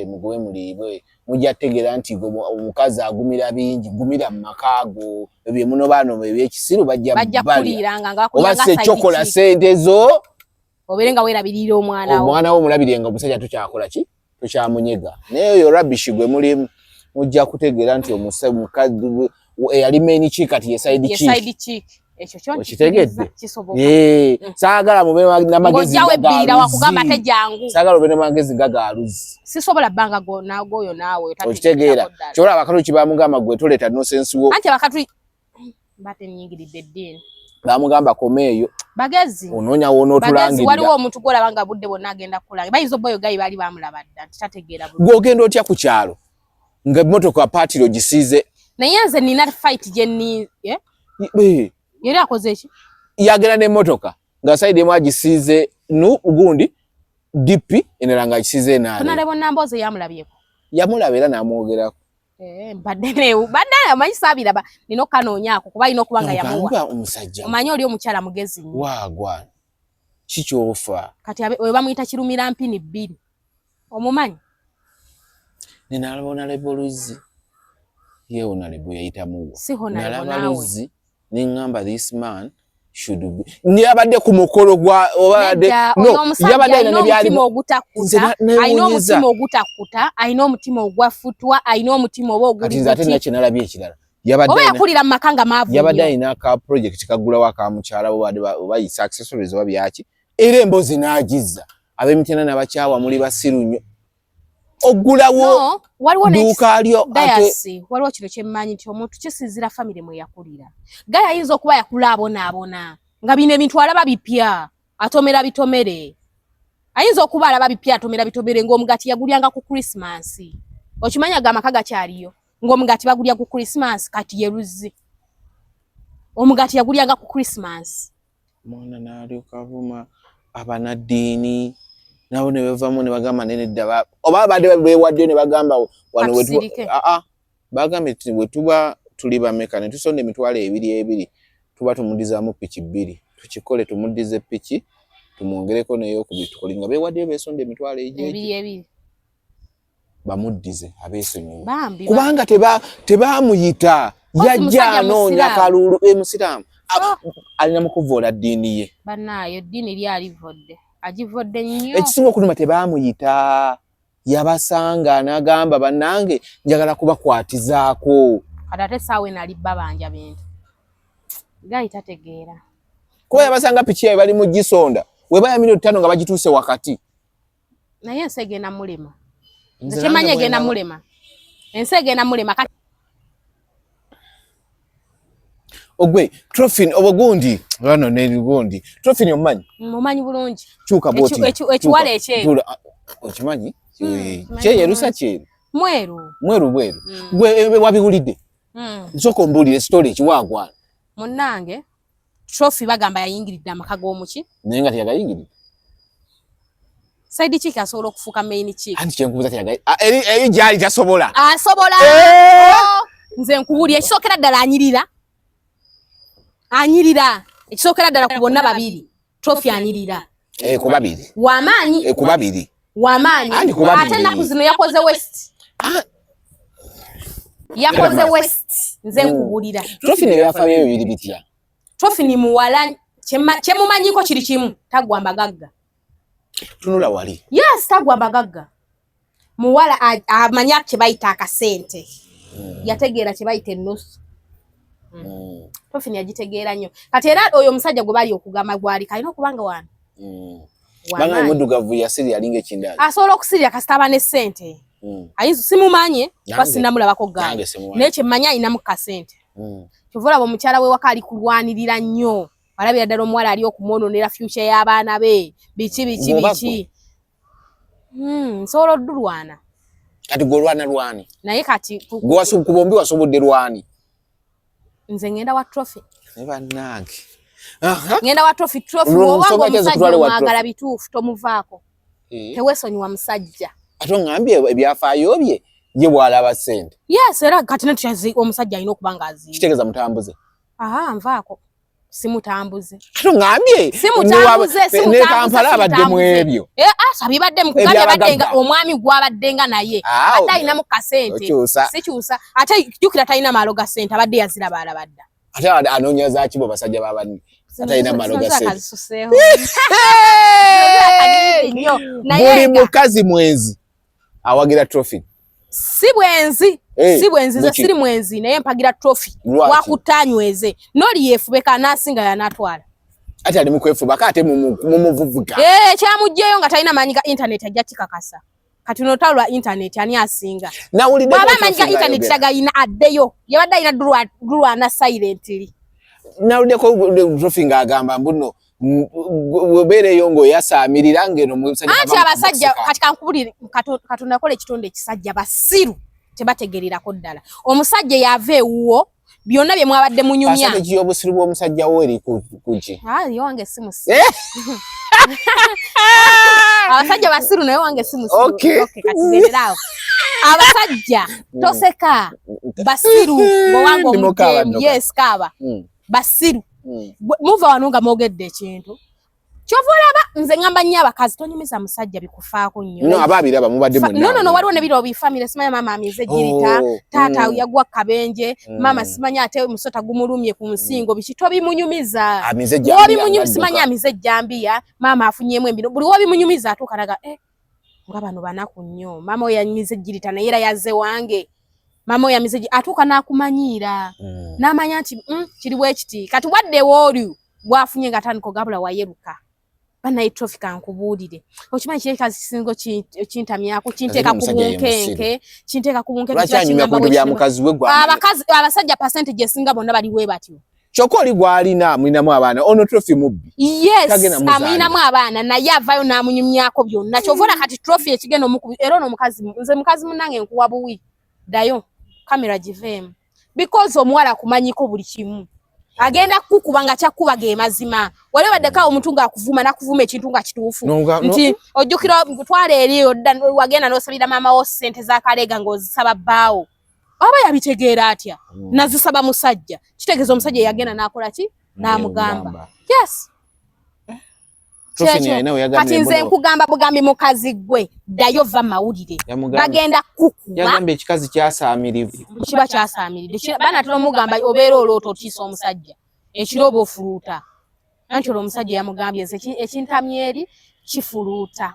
mugume mulibwe mujja tegeera nti omukazi agumira bingi gumira mu makaago ebyo muno baano ebyekisiru bajja kuliranga oba se chokola sente zo oberenga weerabirira omwana wo omulabirenga omusajja tukyakola ki tukyamunyega naye oyo rubbish gwe mulimu mujja kutegeera nti omukazi eyali main chick kati ye side chick ekyo kyo kitegedde saagala mube n'amagezi saagala mube n'amagezi gagaaluzi sisobola bbanga nagoyo naawe okitegeera kyolaba abakatu kibamugamba gwe toleeta nosensi wo anti abakatu batenyingiridde eddiini bamugamba komeeyo bagezi onoonya wonootulangirira waliwo omuntu gwolabanga budde bonna agenda kukulanga bayinza oboyo gayi baali bamulaba dda tategeera gw'ogenda otya ku kyalo nga emmotoka paatiro gisiize naye nze nina fight gyenni yali akoze eki yagenda n'emmotoka nga sayidi emu agisiize gundi dipi endala nga agisiize enaale tonalebo namboozi yamulabyeko yamulaba era n'amwogerako badde amanyi saabiraba nina okanoonyaako kuba alina okuba nga yamuwa omusajja omanyi oli omukyala mugezi nnyo waagwa kikyofa kati we bamuyita kirumira mpini 2 omumanyi nenalaba onalebo luzzi ye onalebo yayitamuwo si honalebo nalaba luzzi nengamba this man should be niyabadde ku mukolo gwa obadde no yabadde ina byali mutima ogutakuta ayino mutima ogutakuta ayino mutima ogwafutwa ayino mutima obo oguli ati ate nakinalabye ekirala yabadde oba yakulira makanga mavu yabadde ina ka project kagula waka mukyala oba successful zo byaki era embozi nagiza abemitena nabakyawa muli basiru nnyo ogulawo waliwo dukalyo ate waliwo kino kyemmanyi nti omuntu kisinzira family mwe yakulira gaya yinza okuba yakula abona nga bino ebintu alaba bipya atomera bitomere ayinza okuba alaba bipya atomera bitomere ng'omugati yagulyanga ku Christmas okimanya gamaka gakyaliyo ng'omugati bagulya ku Christmas kati yeruzi omugati yagulyanga ku Christmas mwana nalyo kavuma abanadini nabo ne bavamo ne bagamba nene dda oba bade bewadde ne bagamba wano wetu bagambe wetuba tuli bameka ne tusonde emitwalo ebiri tuba tumudizamu piki 2 tukikole tumudize piki tumwongereko neyo kubitukolinga bewadde besonde emitwalo ebiri bamudize abesonyi kubanga tebamuyita yajja noonya kalulu emusiramu alina mukuvola dini ye banayo dini lyalivodde agivodde nnyo ekisinga okuluma tebamuyita yabasanga n'agamba bannange njagala kubakwatizaako ate saawe nali babanja bintu gayi tategeera kuba yabasanga piki yabe bali mu gisonda weba ya milioni 5 nga bagituuse wakati naye ensege na mulema nchemanye gena mulema ensege na mulema ogwe trophy obugundi bano ne lugundi trophy omanyi mumanyi bulungi chuka boti ekiwale eche okimanyi kye yerusa kye mweru gwe wabigulidde nsoko mbulire story ekiwagwa munnange trophy bagamba yayingiridde amaka g'omuki nenga tiyagayingiridde side chick asobola okufuka main chick anti kyenkubuza tiyagayi eri jali tasobola asobola nze nkuwulira ekisokera ddala anyirira ekisokera ddala ku bonna babiri trophy anyirira ku babiri wamaanyi ku babiri wamaanyi ate naku zino yakoze west nze nkuwulira trophy ne yafa bibiri bitya trophy ni muwala kyemumanyiko kiri kimu tagwa mbagagga tunula wali yes tagwa mbagagga muwala amanya kye bayita akasente yategeera kye bayita ennusu trophy ni yagitegeera nnyo kati era oyo omusajja gwe bali okugamba gwali kalina okubanga wano banga emudugavu yasiri yalinga ekindala asobola okusirya kasitaba ne ssente ayinza simumanye basinamulabako gange naye kyemmanya ayinamu kasente kyovula omukyala we waka ali kulwanirira nnyo alabira ddala omuwala ali okumwononera future y'abaana be biki nsobola oddulwana kati golwana lwani naye kati kubombi wasobodde lwani nze ngenda wa trophy ne bannange ngenda wa trophy obanga omusajja omwagala bituufu tomuvaako teweesonyiwa musajja ate ngambye ebyafaayo bye ye bwalaba ssente yes era kati netyazi omusajja alina okuba nga aziire kitegeeza mutambuze nvaako simutambuze ate ngambye ne Kampala abadde mu ebyo sabibadde mukugambye abadde nga omwami gwabadde nga naye ate alinamu kasente sikyusa ate jjukira talina maalo ga ssente abadde yaziraba alabadda ate anoonya zaaki bo basajja babadde atalina maalo ga ssente buli mukazi mwezi awagira trophy si bwenzi ze siri mwenzi naye mpagira trophy wakutanyweze noli yefubeka nasinga yanatwala ate ali mukwefubaka ate mumuvuvuga kyamujjeyo nga talina manyi ga internet ajja kikakasa kati notalwa internet ani asinga nawulidde baba manyi ga internet tagayina addeyo yabadde ayina dulwana silently nawulidde ko trophy ng'agamba mbuno webeereyo ng'oyasaamirira ngeno anti abasajja kati kankubulire Katonda akola ekitonde ekisajja basiru tebategererako ddala omusajja yava ewuwo byonna bye mwabadde munyumya asate kiyobusiru bw'omusajja wo eri kuki wange si musiru abasajja basiru naye wange si musiru kati gererawo abasajja toseka basiru bwowanga omutemu yes kaaba basiru muva wano nga mwogedde ekintu Chovolaba nze ngamba nnyo abakazi tonyumiza musajja bikufaako nnyo. No ababiraba mubadde munna. No waliwo ne biro bifamily simanya mama amize jirita tata yagwa kabenje mama simanya ate musota gumulumye ku nsingo bikito bimunyumiza. Amize jambiya. Wobi munyumiza simanya amize jambiya mama afunyemu embino buli wobi munyumiza atukaraga ngabano banaku nnyo mama oyanyumize jirita na era yazze wange. Mama oyamize atuka nakumanyira. Namanya nti kiriwe kiti kati wadde woli gwafunye ngatandiko gabula wayeruka. Bana trophy kankubulire okimanyi kyeka singo kintamyako kinteka kubunkenke kinteka kubunkenke kyanyumya ku bya mukazi we gwa abakazi abasajja percentage singa bonna bali we batyo chokoli gwalina mwinamu abaana ono trophy mubbi yes amwinamu abaana naye avayo namunyumyako byonna kyovola kati trophy ekigeno mukubi era ono mukazi nze mukazi munange nkuwa buwi dayo kamera givem because omwala kumanyiko buli kimu agenda kukubanga kyakuba ge mazima wale badeka omuntu nga akuvuma nakuvuma ekintu nga kituufu nti ojjukira twale eri wagenda n'osabira mama wo sente za kalega ng'ozisaba bbaawo aba yabitegeera atya nazisaba musajja kitegeeza omusajja yagenda n'akola ki n'amugamba yes kati nze nkugamba bugambi mukazi gwe ddayo va mawulire bagenda kukuba yagamba ekikazi kyasaamirivu kiba kyasaamiridde baana tulomugamba obeera olooto otiisa omusajja ekiro oba ofuluuta anti olwo omusajja yamugambye ekintamyeri kifuluuta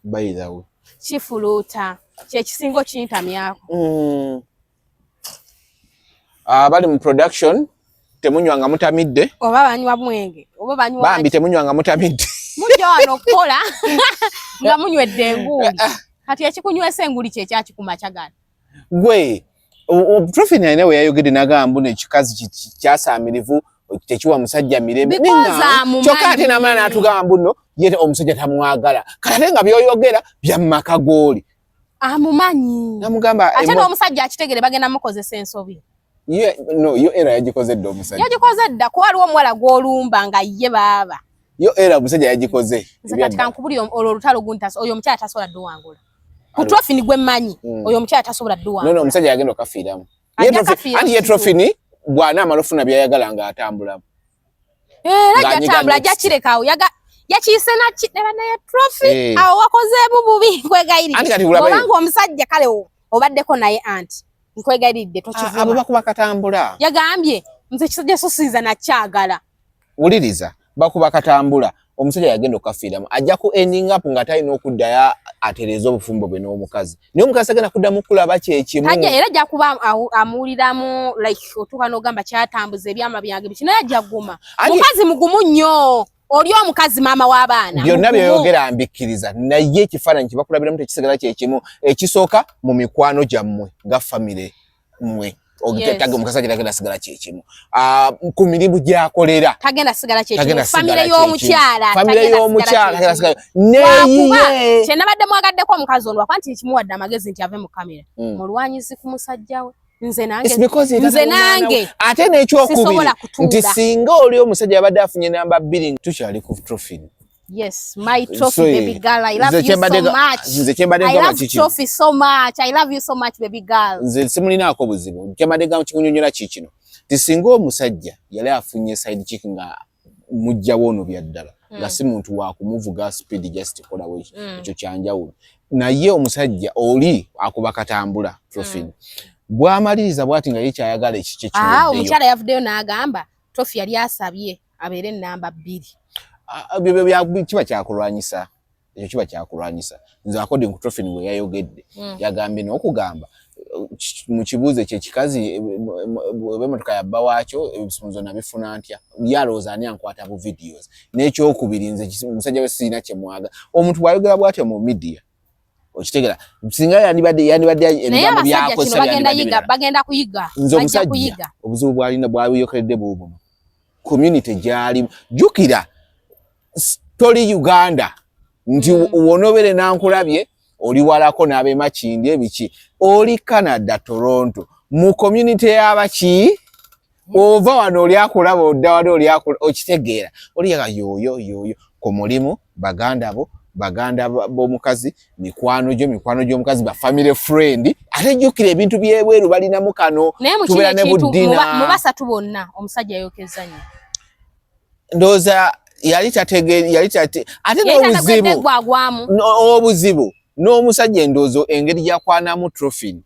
bayidawe kifuluuta kyekisingo kintamyako bali mu production temunywanga mutamidde oba banywa mwenge oba banywa bambi temunywanga mutamidde mujja wano okukola nga munywedde enguli kati ekikunywesa enguli kyekyakikumakyagala gwe trophy naye we yayogedde nagamba n'ekikazi kyasaamirivu tekiwa musajja mirembe kyokka ate namala n'atugamba mbuno ye omusajja tamwagala kate nga byoyogera bya maka gooli amumanyi namugamba ate n'omusajja akitegere bagenda mukozesa ensobi yo era yagikoze dda omusajja yagikoze dda kuba waliwo omuwala gw'olumba nga ye baaba yo era omusajja yagikoze kati kankubuli olwo olutalo guntasa oyo omukyala tasobola ddu wangula ku trophy ni gwe mmanyi oyo omukyala tasobola ddu wangula no omusajja yagenda okafiiramu anti ye trophy ni bwana amalofuna byayagala nga atambulamu era jatambula jakirekawo yakiyise naye trophy awo wakozeemu bubi nkwegayirira obanga omusajja kale obaddeko naye anti nkwegayiridde tokivuma abo bakuba katambula yagambye nze kisajja sosiiza nakyagala wuliriza bakuba katambula omusajja yagenda okafiiramu ajja ku ending up nga talina okuddayo atereeza obufumbo bwe n'omukazi naye omukazi agenda kuddamu kulaba kyekimu tajja era ajja kuba amuwuliramu like otuuka n'ogamba kyatambuza ebyama byange biki naye ajja guma mukazi mugumu nnyo oli omukazi maama w'abaana byonna byoyogera mbikkiriza naye ekifaananyi kyebakulabiramu tekisigala kyekimu ekisooka mu mikwano gyammwe nga famire mmwe ogitetage omukazi agenda sigala kyekimu ku mirimu gyakolera tagenda sigala kyekimu famire y'omukyala tagenda sigala neye kyenabadde mwagaddeko omukazi ono wakwanti kimuwadde amagezi nti ave mu kamera mulwanyizi ku musajja we nze nange ate n'ekyokubiri nti singa oli omusajja yabadde afunye namba 2 tukyali ku trophy. Yes, my trophy, baby girl. I love you so much. I love trophy so much. I love you so much, baby girl. Nze simulinaako buzibu. Kyembadde kikunyonyola kikino. Tisinga omusajja yali afunye side chick nga mujja wono byaddala. Nga si muntu wa kumuvuga speed just kola we ekyo kyanjawulo. Naye omusajja oli akuba katambula trophy. Bwamaliriza bwati nga yicha ayagala ekiki kyo. Omukyala yavuddeyo n'agamba trophy yali asabye abeere namba 2. Kiba kyakulwanyisa ekyo kiba kyakulwanyisa nze according ku trophy we yayogedde yagambye n'okugamba mu kibuuzo ekyo ekikazi bwemotoka yabba waakyo ebisunzo nabifuna ntya yalowooza ani ankwata bu videos n'ekyokubiri nze omusajja we sirina kyemwaga omuntu bwayogera bwatyo mu media okitegera singa yandibadde ebigambo byakosa bagenda kuyiga nze omusajja obuzibu bwalina bwayokeredde bubuno community gyali jukira toli Uganda nti uwonobere nankulabye oli walako nabe makindi ebiki oli Canada Toronto mu community y'abaki ova wano oli akulaba odawade oli okitegeera oli yaga yoyo ku mulimu baganda b'omukazi mikwano gy'omukazi ba family friend ate jukira ebintu byebweru balina mukano tubera ne buddina mu basatu bonna omusajja yokeza nnyo ndoza yali tategeri ate obuzibu n'omusajja endoozo engeri yakwanamu Trophy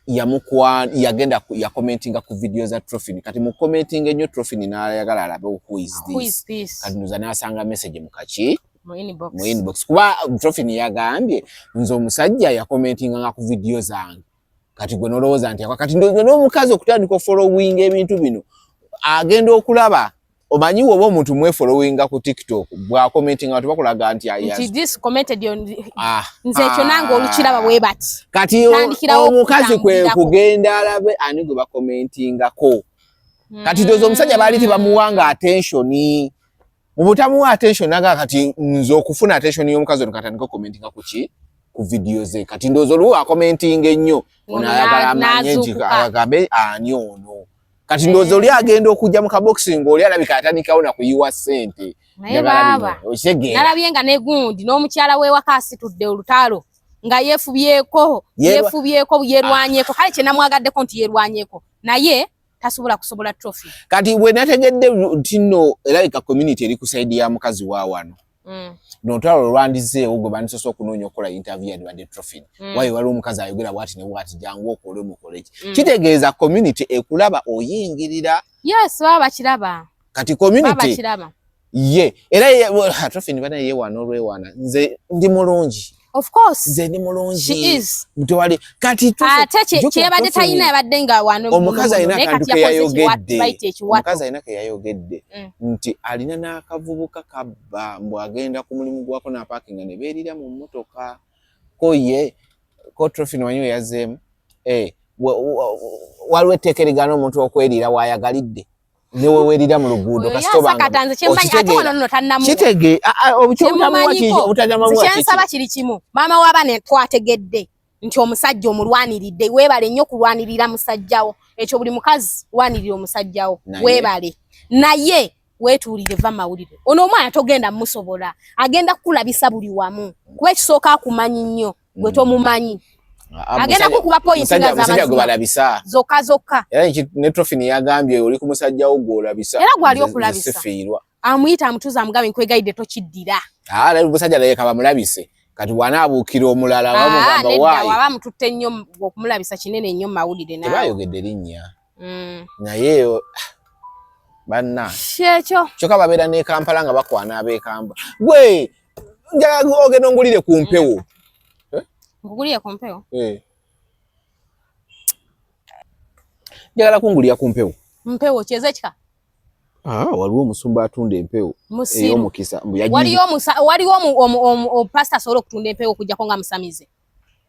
yagenda ya commentinga ku video za Trophy kati mu commenting ennyo Trophy n'ayagala alabe who is this kati ndoza n'asanga message mu inbox kuba Trophy yagambye nze omusajja ya commentinga nga ku video zange kati gwe nolowooza nti kati n'omukazi okutandika following ebintu bino agenda okulaba omanyi woba omuntu mwe followinga ku TikTok bwa commenting abantu bakulaga nti this commented on nze ekyo nange olukiraba bwe bati kati omukazi kwe kugenda alabe ani gwe ba commentingako kati dozo omusajja bali tebamuwanga attention mu butamuwa attention naga kati nzo okufuna attention y'omukazi okatandika commentinga ku video ze kati ndozo luwa commenting ennyo onayagala amanye agambe ani ono kati ndozo oli agenda okujja mu kaboxing oli alabika atandikawo na kuyiwa sente nalabye nga negundi n'omukyala we wakasitudde olutalo nga yefubyeko yerwanyeko kale kye namwagaddeko nti yerwanyeko naye tasobola Trophy kati bwe nategedde tino erabika community eri ku side ya mukazi wa wano n'olutalo lwandizeewo gwe banisoose okunoonya okukola interview yadibadde Trophy wayo waliwo omukazi ayogera bwati ne bwati jangu okole mukoleki kitegeeza community ekulaba oyingirira baba bakiraba kati community ye era Trophy bana ye wano olwewana nze ndi mulungi of course nze ndi mulungi she is mutwali kati kyebadde talina yabadde nga wano omukazi alina kantu ke yayogedde nti alina n'akavubuka kabba mbu agenda ku mulimu gwako na parking ne beerira mu mmotoka ko Trophy wanyo yazeemu waliwo etteekerigana omuntu okwerira waayagalidde newe werira mu luguudo kasitoba kitege kyensaba kiri kimu maama w'abaana twategedde nti omusajja omulwaniridde weebale nnyo kulwanirira musajjawo ekyo buli mukazi lwanirira omusajjawo weebale naye weetuulire va mawulire ono omwana togenda musobola agenda kukulabisa buli wamu kuba ekisooka akumanyi nnyo gwe tomumanyi agenda kukuba pointi nga z'amazima zokka ne Trophy yagambye oli ku musajja wo gw'olabisa era gwali okulabisa amuyita amutuza amugabe nkwegaidde tokiddira omusajja naye kaba mulabise kati wanaabuukira omulala wamugamba waayi waba mututte nnyo okumulabisa kinene nnyo mawulire nawe tebaayogedde linnya naye banna kyekyo kyokka babeera ne Kampala nga bakwana ab'Ekamba gwe njagala ogenda ongulire ku mpewo ngulire ku mpewo njagala kungulira ku mpewo kyeze kika waliwo omusumba atunda empewo ey'omukisa waliwo pastor asobola okutunda empewo okujjako nga musamize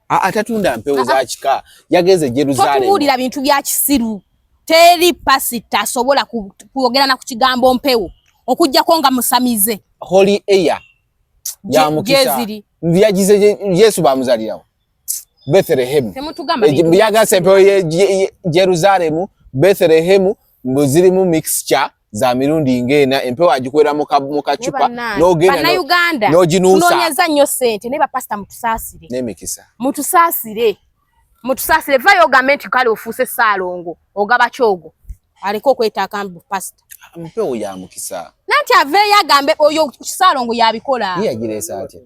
atatunda mpewo za kika yageze Jerusalem totubuulira bintu bya kisiru teri pasita asobola kwogera na ku kigambo mpewo okujjako nga musamize holy air ya mukisa yagize Yesu bamuzalirawo Bethlehem yagase empewo Jerusalem Bethlehem mbuzirimu mixture za mirundi ngena empewo agikwera mu kacupa n'ogenda Uganda n'oginuusa tunoonyeza nnyo sente ne bapasita mutusaasire n'emikisa mutusaasire vayo ogambe kale ofuuse Ssaalongo ogaba kyogo aleke okwetaka pasita empewo ya mukisa nanti aveeyo agambe oyo Ssaalongo yabikola yagireesa atya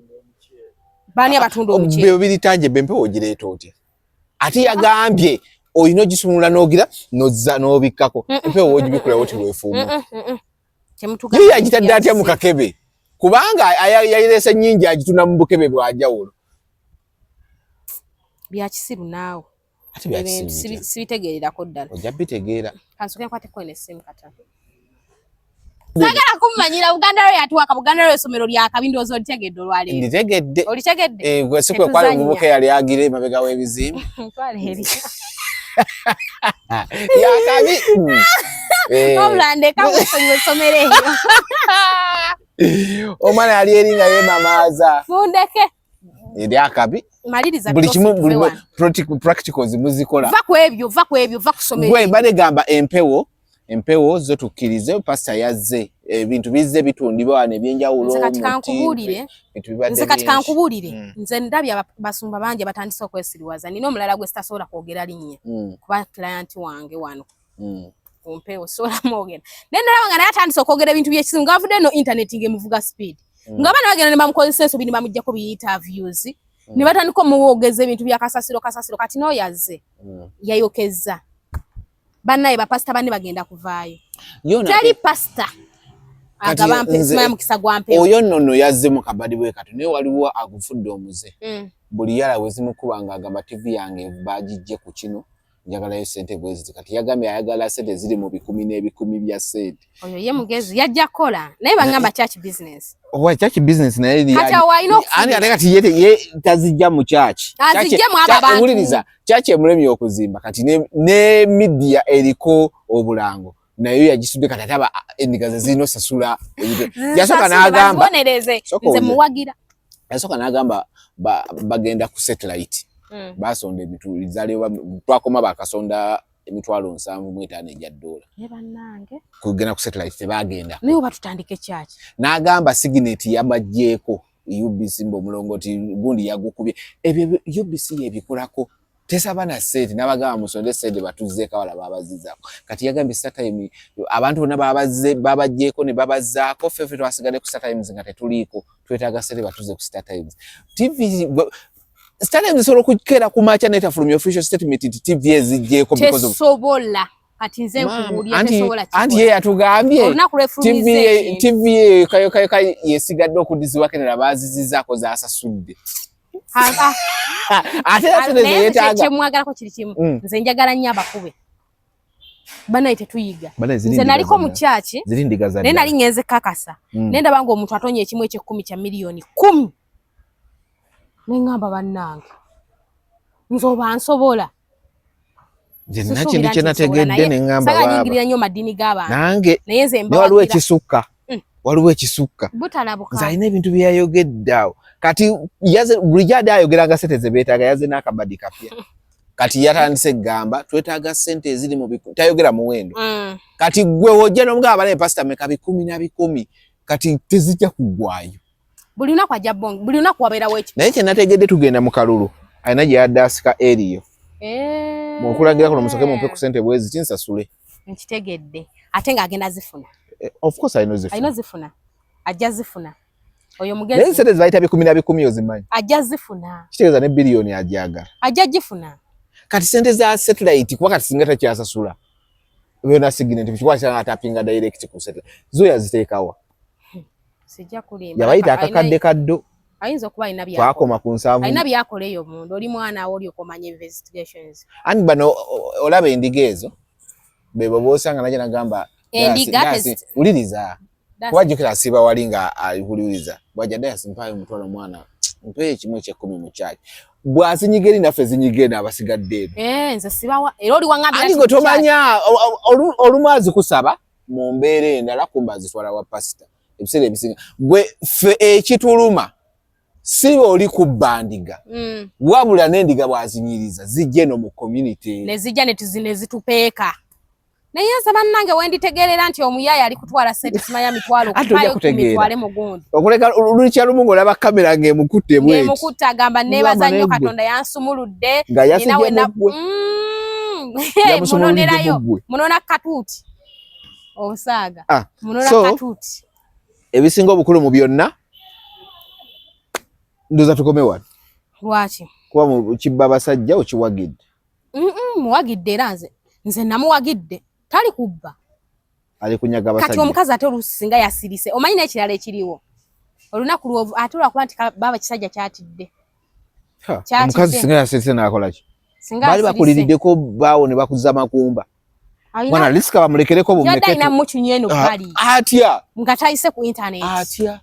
bani abatunda omukyere bebiritaje bempewo ogireeta otya ate yagambye oyina ogisumulula n'ogira nozza n'obikkako empewo ogibikula oti weefuuma ye yagitadde atya mu kakebe kubanga yayireese nnyingi agitunda mu bukebe bwajawulo byakisiru naawe sibitegeererako ddala ojja bitegeera kansoke nkwateko n'essimu kata sagala kumanyira Buganda Royal yatuwaka Buganda Royal essomero lya kabindoozi olitegedde olwaleero nditegedde olitegedde gwe sikwe kwali omuvubuka yali agire emabega w'ebizimbe yakabi omulandeka musonyiwe essomero eyo omwana yali eringa yeemamaaza mundeke eri akabi maliriza buli kimu practicals muzikola va ku ebyo va ku ssomero gwe badegamba empewo zo tukkirize pasita yazze ebintu bizze bitundibwa wano ebyenjawulo nze kati kankubuulire nze ndabye basumba bangi batandise okwesiriwaza nina omulala gwe sitasobola kwogera linnya kuba client wange wano ku mpewo sola mogena nenda lawanga naye atandise okwogera ebintu by'ekisimu ng'avudde no internet ng'emuvuga speed ng'abaana bagenda ne bamukozesa ensobi ne bamuggyako bi interviews ne batandika omuwogeza ebintu bya kasasiro kati no yazze yayokezza bannaye bapasita banne bagenda kuvaayo tali pasita agabampe simaya mukisa gwampe oyo nno yazze mu kabadi bwe kati naye waliwo agufudde omuze buli yala wezimukubanga agamba TV yange bagijje ku kino njagalayo sente bwezi kati yagambye ayagala sente ziri mu bikumi n'ebikumi bya sente oyo ye mugezi yajja kola naye bangamba church business church business naye ani kati ye tazijja mu church azijja mu abantu uliriza church emulemi okuzimba kati ne media eriko obulango nayo yagisudde kati ataba endigaze zino sasula yasoka n'agamba nze muwagira yasoka n'agamba bagenda ku satellite basonda emituli zalewa twakoma bakasonda emitwalo 7.5 ejja $. Ebannange kugenda ku satellite tebagenda naye batutandike church n'agamba signet yabajjeeko UBC mbo mulongoti gundi yagukubye ebyo UBC yebikolako tesaba na sente n'abagamba musonde sente batuze kawala babazizako kati yagambye StarTime abantu bonna babajjeeko ne babazaako fefe twasigade ku StarTime nga tetuliiko twetaaga sente batuze ku StarTime TV StarTime solo kukera kumacha neta from your official statement TV ezijjeeko because of tesobola kati nze nkubuulira tesobola anti ye atugambye TV kayo yesigadde okudiziwakenera bazizizaako zasasudde ate yetaaga kyemwagalako kiri kimu nze njagala nnyo abakube banaye tetuyiga nze naliko mu kyaki naye nali ngenze kakasa naye ndabanga omuntu atonye ekimu eky'ekkumi kya miliyoni 10 nengamba bannange nze oba nsobola nakindi kyenategedde nengamba saga nyingirira nnyo madini g'abantu nange naye nze waliwo ekisukka butalabuka nze alina ebintu byayogedde awo kati bulijjadde ayogeranga sente ze beetaaga yazze n'akabadi kapya kati yatandise gamba twetaaga sente eziri mu bikumi tayogera muwendo kati gwe wojja n'omugamba balaye pasita meka 10 na 10 kati tezijja kuggwayo buli lunaku ajja bongo buli lunaku wabeerawo ekyo naye kyenategedde tugenda mu kalulu alina gye yadde asika eriyo mukulagira kuno musoke mumpe ku sente bwezi tinsasule nkitegedde ate ng'agenda zifuna of course alina zifuna ajja zifuna oyo mugezi naye sente zibayita 10 na 10 ozimanyi ajja zifuna kitegeeza ne biliyoni ajagala ajja gifuna kati sente za satellite kuba kati singa takyasasula byonna signet bikikwata kyanga atapinga direct ku satellite zo yaziteekawa sijja kulimba yabayita akakadde kaddo ayinza okuba alina byakoma twakoma ku nsavu alina byakoleyo omuntu oli mwana awo oli okomanya investigations ani bano olaba endiga ezo bebo boosanga naje nagamba endiga uliriza wajjukira asiba wali nga alihuliriza bwajja dayasi mpayo omutwalo mwana mpe ekimu eky'ekkumi mu kyaki bw'azinyigeri naffe zinyigeri abasigadde nze sibawa era oli wangambira ani gwe tomanya olumu azikusaba mu mbeera endala kumba azitwala wa pasita ebiseera ebisinga gwe ffe ekituluma si oli ku bandiga wabula n'endiga bw'azinyiriza zijja eno mu community ne zijja ne zitupeeka naye nsaba bannange wenditegeerera nti omuyaaya ali kutwala sente simanya mitwalo mitwale mugundi okuleka lulikya lumu ng'olaba kamera ng'emukutte bweti ng'emukutte agamba neebaza nnyo Katonda yansumuludde munonerayo munona katuuti obusaaga munona katuuti ebisinga obukulu mu byonna ndoza tukome wano lwaki kuba mu kibba basajja okiwagidde muwagidde era nze namuwagidde tali kubba ali kunyaga basajja kati omukazi ate olusinga yasirise omanyi n'ekirala ekiriwo olunaku lwovu ate olwakuba nti baba kisajja kyatidde omukazi singa yasirise n'akola ki baali bakuliriddeko baawo ne bakuza makumba mwana lisika bamulekereko yadde alina mukyunyu eno bbali atya nga tayise ku internet atya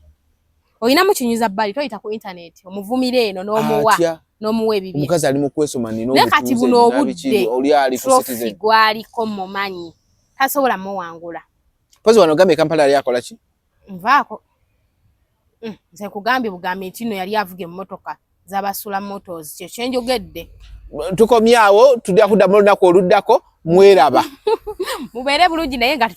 olina mukyunyuza bbali toyita ku internet omuvumire eno n'omuwa ebibye omukazi ali mu kwesoma nino naye kati buno obudde oli ali ku citizen gwaliko mumanyi tasobola muwangula pozi wano gambe Kampala yali akola ki nvaako nze kugambye bugambe nti no yali avuga emmotoka z'abasula motors kye kyenjogedde tukomyawo tudya kuddamu olunaku oluddako mweraba mubeere bulungi naye nga